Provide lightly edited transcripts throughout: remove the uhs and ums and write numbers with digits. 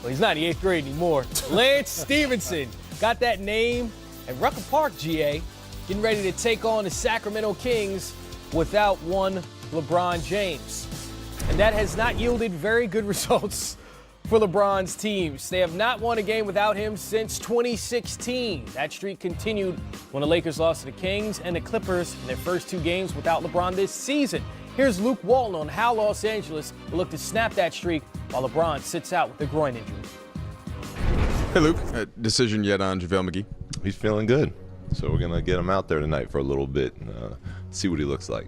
Well, he's not in the 8th grade anymore. Lance Stevenson got that name at Rucker Park, GA, getting ready to take on the Sacramento Kings without one LeBron James. And that has not yielded very good results for LeBron's teams. They have not won a game without him since 2016. That streak continued when the Lakers lost to the Kings and the Clippers in their first 2 games without LeBron this season. Here's Luke Walton on how Los Angeles will look to snap that streak while LeBron sits out with a groin injury. Hey, Luke. Decision yet on JaVale McGee? He's feeling good. So we're going to get him out there tonight for a little bit and see what he looks like.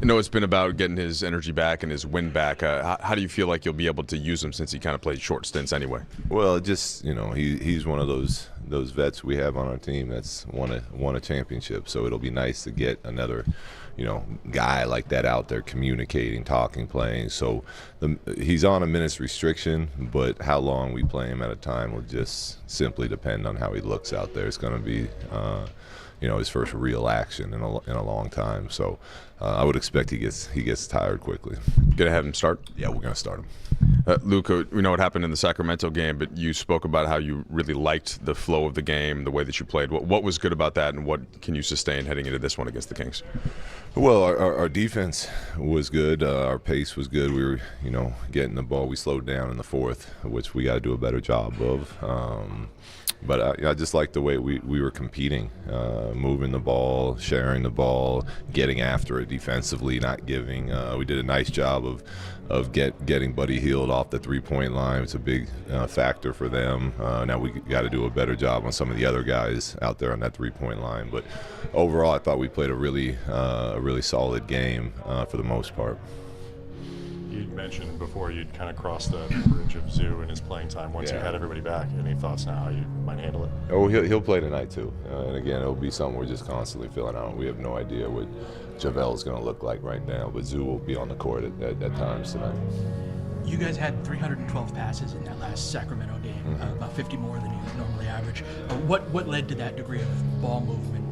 I know it's been about getting his energy back and his wind back. How do you feel like you'll be able to use him since he kind of played short stints anyway? Well, just, he's one of those vets we have on our team that's won a championship. So it'll be nice to get another, guy like that out there communicating, talking, playing. So he's on a minutes restriction, but how long we play him at a time will just simply depend on how he looks out there. It's going to be his first real action in a long time. So I would expect he gets tired quickly. Gonna have him start? Yeah, we're gonna start him. Luke, we know what happened in the Sacramento game, but you spoke about how you really liked the flow of the game, the way that you played. What was good about that, and what can you sustain heading into this one against the Kings? Well, our defense was good. Our pace was good. We were, getting the ball. We slowed down in the fourth, which we got to do a better job of. But I just like the way we were competing, moving the ball, sharing the ball, getting after it defensively, not giving. We did a nice job of getting Buddy Hield off the three-point line. It's a big factor for them. Now we got to do a better job on some of the other guys out there on that three-point line. But overall, I thought we played a really solid game for the most part. You mentioned before you'd kind of crossed the bridge of Zoo in his playing time once you had everybody back. Any thoughts now how you might handle it? Oh, he'll play tonight too. And again, it'll be something we're just constantly filling out. We have no idea what JaVale is going to look like right now, but Zoo will be on the court at times tonight. You guys had 312 passes in that last Sacramento game, about 50 more than you normally average. What led to that degree of ball movement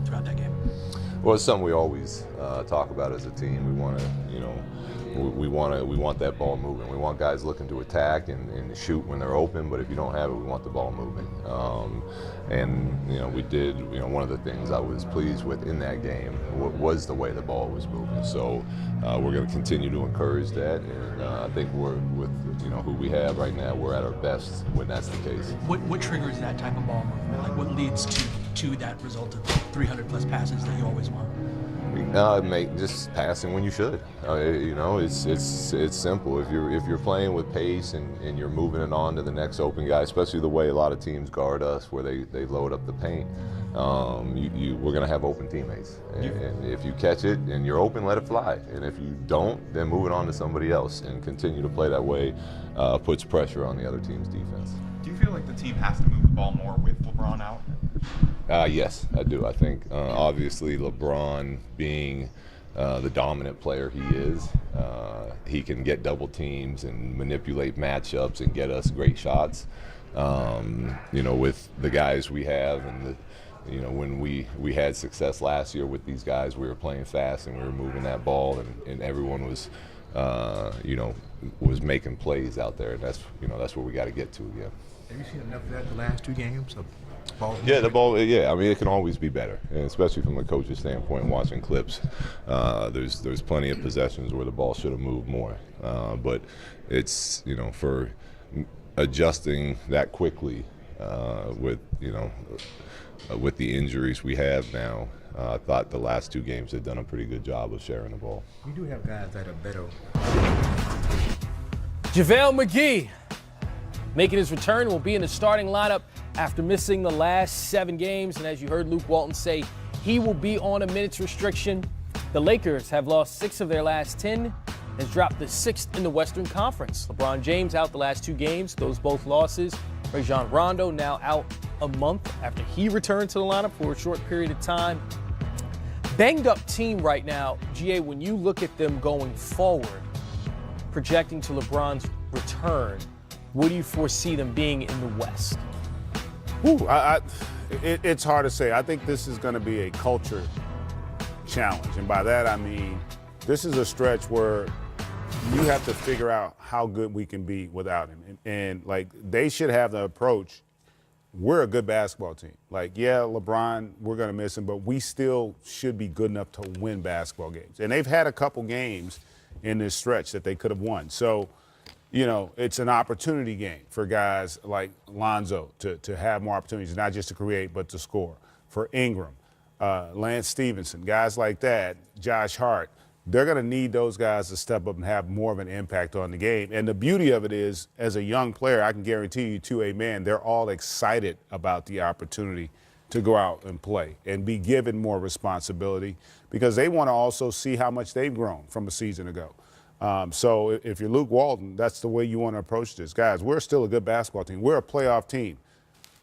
throughout that game? Well, it's something we always talk about as a team. We want to, we want that ball moving. We want guys looking to attack and shoot when they're open. But if you don't have it, we want the ball moving. We did. One of the things I was pleased with in that game was the way the ball was moving. So we're going to continue to encourage that. And I think we're with who we have right now. We're at our best when that's the case. What triggers that type of ball movement? Like what leads to that result of 300 plus passes that you always want? Just passing when you should. It's simple. If you're playing with pace and you're moving it on to the next open guy, especially the way a lot of teams guard us, where they load up the paint, we're going to have open teammates. And if you catch it and you're open, let it fly. And if you don't, then move it on to somebody else and continue to play that way. Puts pressure on the other team's defense. Do you feel like the team has to move the ball more with LeBron out? Yes, I do. I think obviously LeBron being the dominant player he is, he can get double teams and manipulate matchups and get us great shots. With the guys we have and when we had success last year with these guys, we were playing fast and we were moving that ball and everyone was was making plays out there, and that's where we got to get to again. Have you seen enough of that the last 2 games? The ball. Yeah, I mean, it can always be better, and especially from the coach's standpoint, watching clips. There's plenty of possessions where the ball should have moved more, but it's for adjusting that quickly with the injuries we have now. I thought the last 2 games have done a pretty good job of sharing the ball. You do have guys that are better. JaVale McGee making his return, will be in the starting lineup after missing the last 7 games. And as you heard Luke Walton say, he will be on a minutes restriction. The Lakers have lost 6 of their last 10, has dropped the 6th in the Western Conference. LeBron James out the last 2 games, those both losses. Rajon Rondo now out a month after he returned to the lineup for a short period of time. Banged up team right now. GA, when you look at them going forward, projecting to LeBron's return, what do you foresee them being in the West? It's hard to say. I think this is going to be a culture challenge. And by that, I mean, this is a stretch where you have to figure out how good we can be without him. And like, they should have the approach, we're a good basketball team. Like, yeah, LeBron, we're going to miss him, but we still should be good enough to win basketball games. And they've had a couple games in this stretch that they could have won. So, you know, it's an opportunity game for guys like Lonzo to have more opportunities, not just to create, but to score. For Ingram, Lance Stevenson, guys like that, Josh Hart, they're going to need those guys to step up and have more of an impact on the game. And the beauty of it is, as a young player, I can guarantee you to a man, they're all excited about the opportunity to go out and play and be given more responsibility because they want to also see how much they've grown from a season ago. So if you're Luke Walton, that's the way you want to approach this. Guys, we're still a good basketball team. We're a playoff team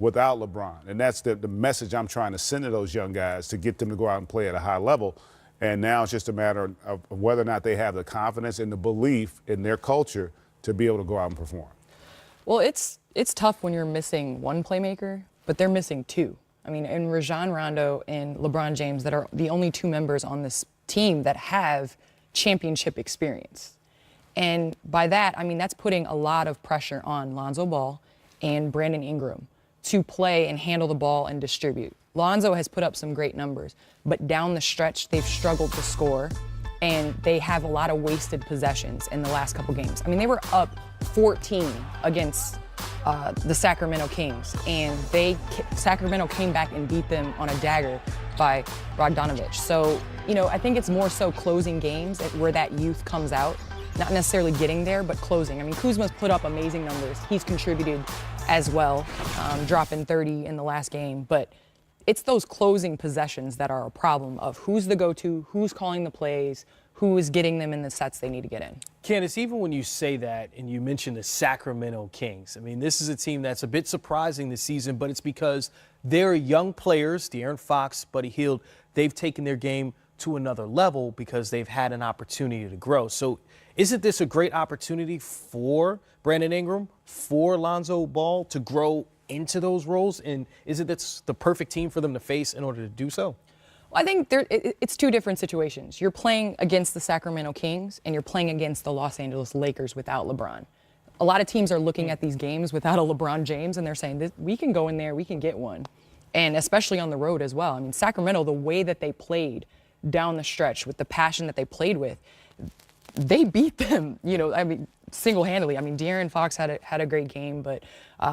without LeBron. And that's the message I'm trying to send to those young guys to get them to go out and play at a high level. And now it's just a matter of whether or not they have the confidence and the belief in their culture to be able to go out and perform. Well, it's tough when you're missing one playmaker, but they're missing two. I mean, and Rajon Rondo and LeBron James that are the only two members on this team that have championship experience. And by that, I mean, that's putting a lot of pressure on Lonzo Ball and Brandon Ingram to play and handle the ball and distribute. Lonzo has put up some great numbers, but down the stretch, they've struggled to score, and they have a lot of wasted possessions in the last couple games. I mean, they were up 14 against the Sacramento Kings, and Sacramento came back and beat them on a dagger by Bogdanovich. So, you know, I think it's more so closing games where that youth comes out, not necessarily getting there, but closing. I mean, Kuzma's put up amazing numbers. He's contributed as well, dropping 30 in the last game, but it's those closing possessions that are a problem of who's the go-to, who's calling the plays, who is getting them in the sets they need to get in. Candace, even when you say that and you mention the Sacramento Kings, I mean, this is a team that's a bit surprising this season, but it's because they're young players, De'Aaron Fox, Buddy Hield, they've taken their game to another level because they've had an opportunity to grow. So isn't this a great opportunity for Brandon Ingram, for Lonzo Ball to grow into those roles? And is it that's the perfect team for them to face in order to do so? Well, I think it's two different situations. You're playing against the Sacramento Kings and you're playing against the Los Angeles Lakers without LeBron. A lot of teams are looking at these games without a LeBron James and they're saying, we can go in there, we can get one. And especially on the road as well. I mean, Sacramento, the way that they played down the stretch with the passion that they played with, they beat them, you know, I mean, single-handedly. I mean, De'Aaron Fox had a great game, but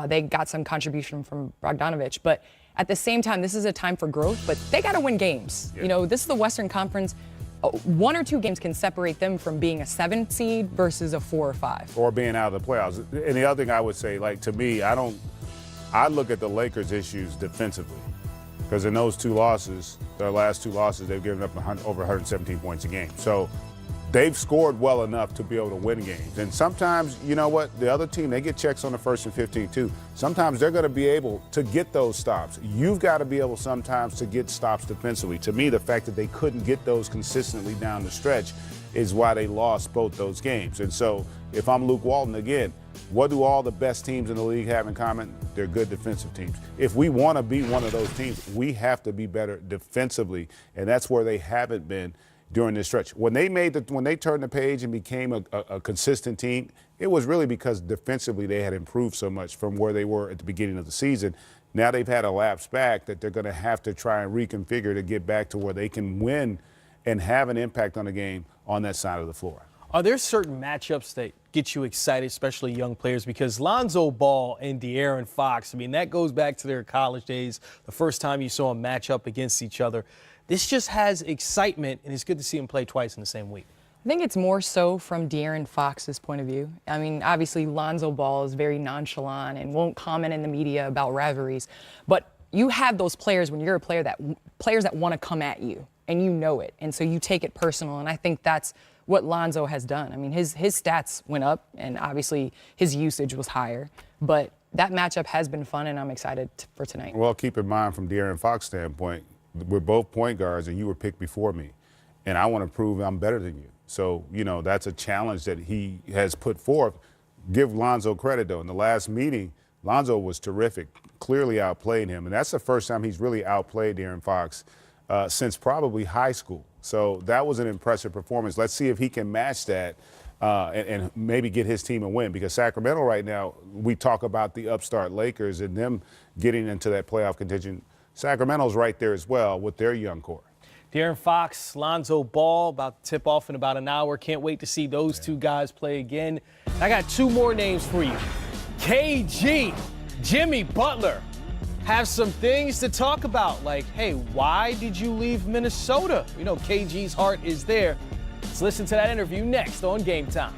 they got some contribution from Bogdanovich. But at the same time, this is a time for growth, but they got to win games. Yeah. You know, this is the Western Conference. 1 or 2 games can separate them from being a 7 seed versus a 4 or 5. Or being out of the playoffs. And the other thing I would say, like, to me, I look at the Lakers' issues defensively. Because in those 2 losses, their last 2 losses, they've given up over 117 points a game. So they've scored well enough to be able to win games. And sometimes, you know what, the other team, they get checks on the first and 15 too. Sometimes they're going to be able to get those stops. You've got to be able sometimes to get stops defensively. To me, the fact that they couldn't get those consistently down the stretch is why they lost both those games. And so if I'm Luke Walton, again, what do all the best teams in the league have in common? They're good defensive teams. If we want to be one of those teams, we have to be better defensively, and that's where they haven't been during this stretch. When they turned the page and became a consistent team, it was really because defensively they had improved so much from where they were at the beginning of the season. Now they've had a lapse back that they're going to have to try and reconfigure to get back to where they can win and have an impact on the game on that side of the floor. Are there certain matchups that get you excited, especially young players? Because Lonzo Ball and De'Aaron Fox, I mean, that goes back to their college days, the first time you saw them match up against each other. This just has excitement, and it's good to see them play twice in the same week. I think it's more so from De'Aaron Fox's point of view. I mean, obviously, Lonzo Ball is very nonchalant and won't comment in the media about rivalries. But you have those players when you're a player players that want to come at you, and you know it. And so you take it personal, and I think that's what Lonzo has done. I mean, his stats went up, and obviously his usage was higher. But that matchup has been fun, and I'm excited for tonight. Well, keep in mind from De'Aaron Fox's standpoint, we're both point guards, and you were picked before me. And I want to prove I'm better than you. So, you know, that's a challenge that he has put forth. Give Lonzo credit, though. In the last meeting, Lonzo was terrific, clearly outplayed him. And that's the first time he's really outplayed De'Aaron Fox since probably high school. So that was an impressive performance. Let's see if he can match that and maybe get his team a win. Because Sacramento right now, we talk about the upstart Lakers and them getting into that playoff contention. Sacramento's right there as well with their young core. De'Aaron Fox, Lonzo Ball, about to tip off in about an hour. Can't wait to see those two guys play again. I got two more names for you. KG, Jimmy Butler, have some things to talk about. Like, hey, why did you leave Minnesota? You know, KG's heart is there. Let's listen to that interview next on Game Time.